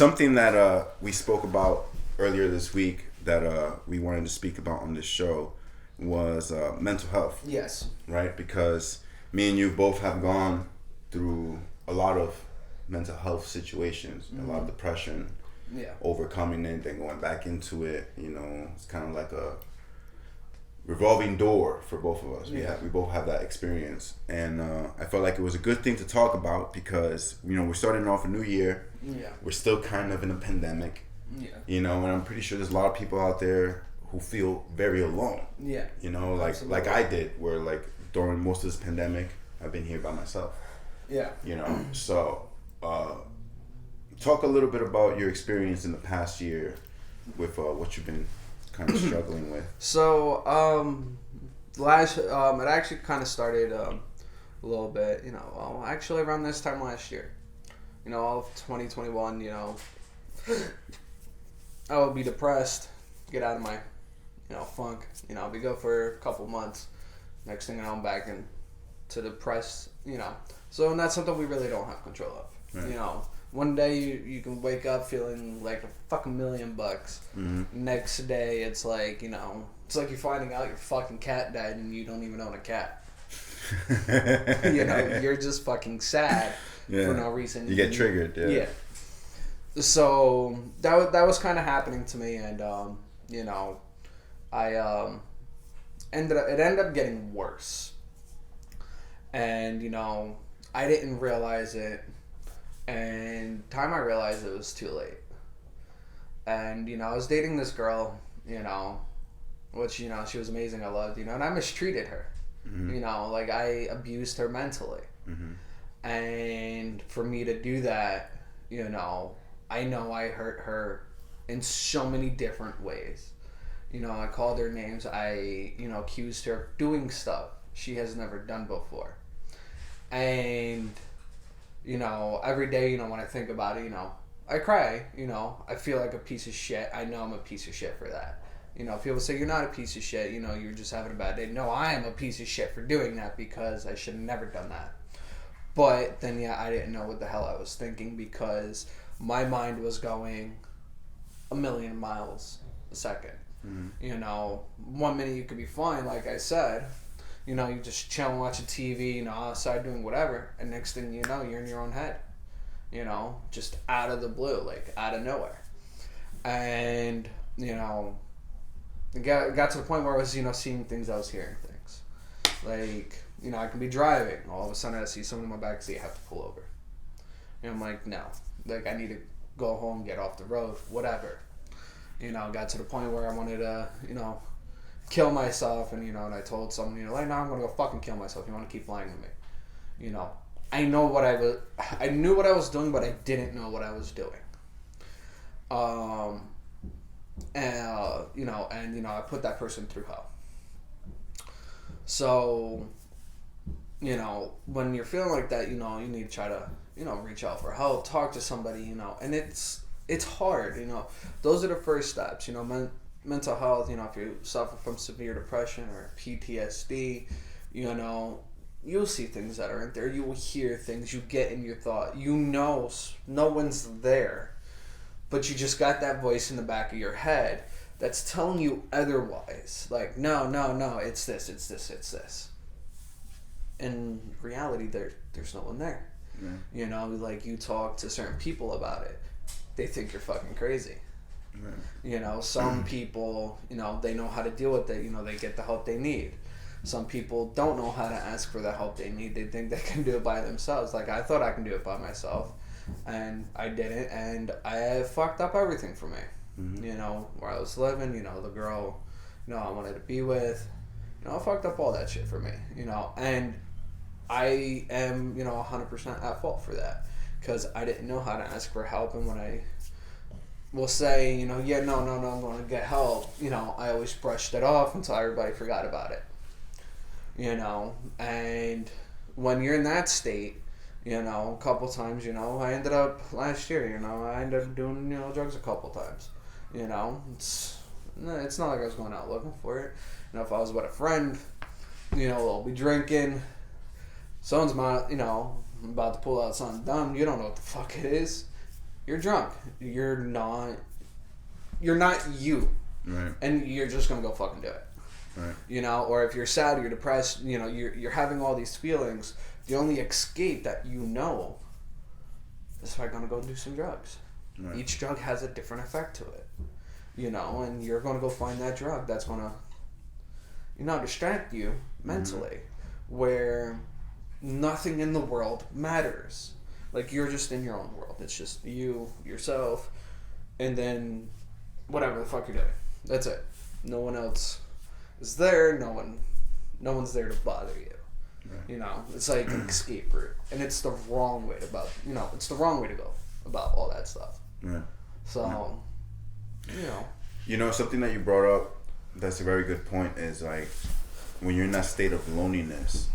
something that we spoke about earlier this week that we wanted to speak about on this show was mental health. Yes. Right? Because me and you both have gone through a lot of mental health situations, a lot of depression, overcoming it, then going back into it. You know, it's kind of like a revolving door for both of us. We both have that experience, and I felt like it was a good thing to talk about because, you know, we're starting off a new year. We're still kind of in a pandemic. You know, and I'm pretty sure there's a lot of people out there who feel very alone. You know, like I did, where like during most of this pandemic, I've been here by myself. You know, so talk a little bit about your experience in the past year with what you've been kind of struggling with. So, it actually kind of started a little bit, you know, actually around this time last year. You know, all of 2021, you know, I would be depressed, get out of my, you know, funk. You know, we go for a couple months. Next thing you know, I'm back into depressed, you know. So, and that's something we really don't have control of. Right. You know, one day you can wake up feeling like a fucking $1,000,000. Next day, it's like, you know, it's like you're finding out your fucking cat died and you don't even own a cat. You know, you're just fucking sad for no reason. You get triggered, Yeah. So that was kind of happening to me, and you know, I ended up getting worse, and you know, I didn't realize it, and time I realized it was too late. And you know, I was dating this girl, you know, which, you know, she was amazing, I loved, you know, and I mistreated her. You know, like I abused her mentally, and for me to do that, you know I hurt her in so many different ways. You know, I called her names. I, you know, accused her of doing stuff she has never done before. And, you know, every day, you know, when I think about it, you know, I cry. You know, I feel like a piece of shit. I know I'm a piece of shit for that. You know, people say, you're not a piece of shit. You know, you're just having a bad day. No, I am a piece of shit for doing that because I should have never done that. But then, yeah, I didn't know what the hell I was thinking because my mind was going a million miles a second. You know, 1 minute you could be fine, like I said. You know, you just chilling, watching TV, you know, outside doing whatever. And next thing you know, you're in your own head. You know, just out of the blue, like out of nowhere. And, you know, it got to the point where I was, you know, seeing things, I was hearing things. Like, you know, I can be driving. All of a sudden I see someone in my backseat, I have to pull over. And I'm like, no. Like, I need to go home, get off the road, whatever. You know, got to the point where I wanted to, you know, kill myself. And, you know, and I told someone, you know, like, no, I'm going to go fucking kill myself. You want to keep lying to me? You know, I knew what I was doing, but I didn't know what I was doing. You know, and, you know, I put that person through hell. So, you know, when you're feeling like that, you know, you need to try to, you know, reach out for help, talk to somebody, you know, and it's hard, you know. Those are the first steps, you know, mental health, you know, if you suffer from severe depression or PTSD, you know, you'll see things that aren't there, you will hear things, you get in your thought, you know, no one's there, but you just got that voice in the back of your head that's telling you otherwise, like, no, it's this. In reality, there's no one there. You know, like, you talk to certain people about it, they think you're fucking crazy. You know, some people, you know, they know how to deal with it, you know, they get the help they need. Some people don't know how to ask for the help they need. They think they can do it by themselves. Like, I thought I can do it by myself, and I didn't, and I fucked up everything for me. You know, where I was living, you know, the girl, you know, I wanted to be with, you know, I fucked up all that shit for me, you know, and I am, you know, 100% at fault for that, because I didn't know how to ask for help, and when I will say, you know, yeah, no, I'm going to get help, you know, I always brushed it off until everybody forgot about it, you know, and when you're in that state, you know, a couple times, you know, I ended up last year, you know, I ended up doing, you know, drugs a couple times, you know, it's not like I was going out looking for it, you know, if I was with a friend, you know, we'll be drinking, someone's, you know, about to pull out something dumb, you don't know what the fuck it is, you're drunk. You're not you. Right. And you're just going to go fucking do it. Right. You know, or if you're sad, you're depressed, you know, you're having all these feelings. The only escape that you know is by going to go do some drugs. Right. Each drug has a different effect to it. You know, and you're going to go find that drug that's going to, you know, distract you mentally, where nothing in the world matters. Like, you're just in your own world. It's just you, yourself, and then whatever the fuck you're doing. That's it. No one else is there. No one's there to bother you. Right. You know, it's like an escape route, and it's the wrong way to it's the wrong way to go about all that stuff. Right. So, you know, something that you brought up that's a very good point is, like, when you're in that state of loneliness,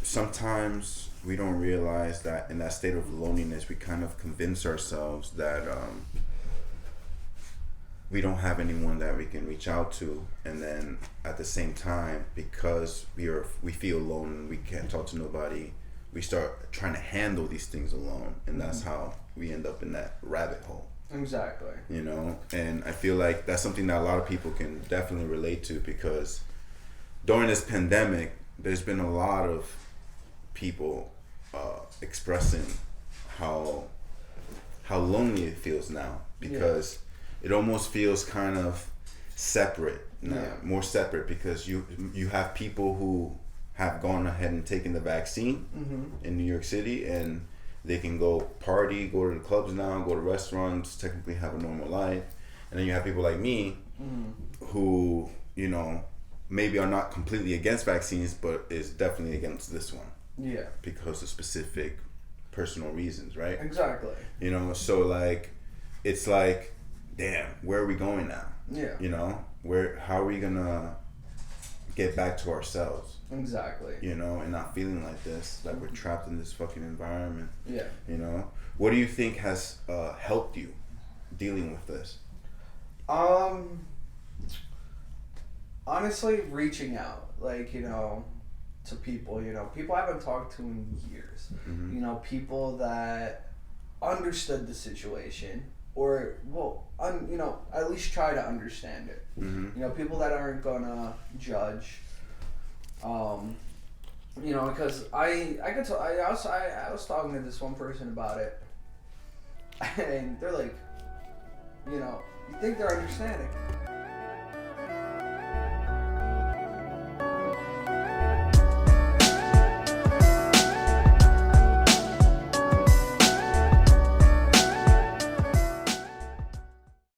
sometimes we don't realize that in that state of loneliness we kind of convince ourselves that we don't have anyone that we can reach out to, and then at the same time, because we feel alone and we can't talk to nobody, we start trying to handle these things alone, and that's how we end up in that rabbit hole. Exactly. You know, and I feel like that's something that a lot of people can definitely relate to, because during this pandemic, there's been a lot of people expressing how lonely it feels now, because it almost feels kind of separate now, more separate, because you have people who have gone ahead and taken the vaccine in New York City, and they can go party, go to the clubs now, go to restaurants, technically have a normal life. And then you have people like me who, you know, maybe are not completely against vaccines, but is definitely against this one. Yeah. Because of specific personal reasons, right? Exactly. You know, so like, it's like, damn, where are we going now? Yeah. You know, how are we gonna get back to ourselves? Exactly. You know, and not feeling like this, like we're trapped in this fucking environment. Yeah. You know, what do you think has helped you dealing with this? Honestly, reaching out, like, you know, to people, you know, people I haven't talked to in years. You know, people that understood the situation, or you know, at least try to understand it. You know, people that aren't gonna judge. You know, because I was talking to this one person about it, and they're like, you know, you think they're understanding?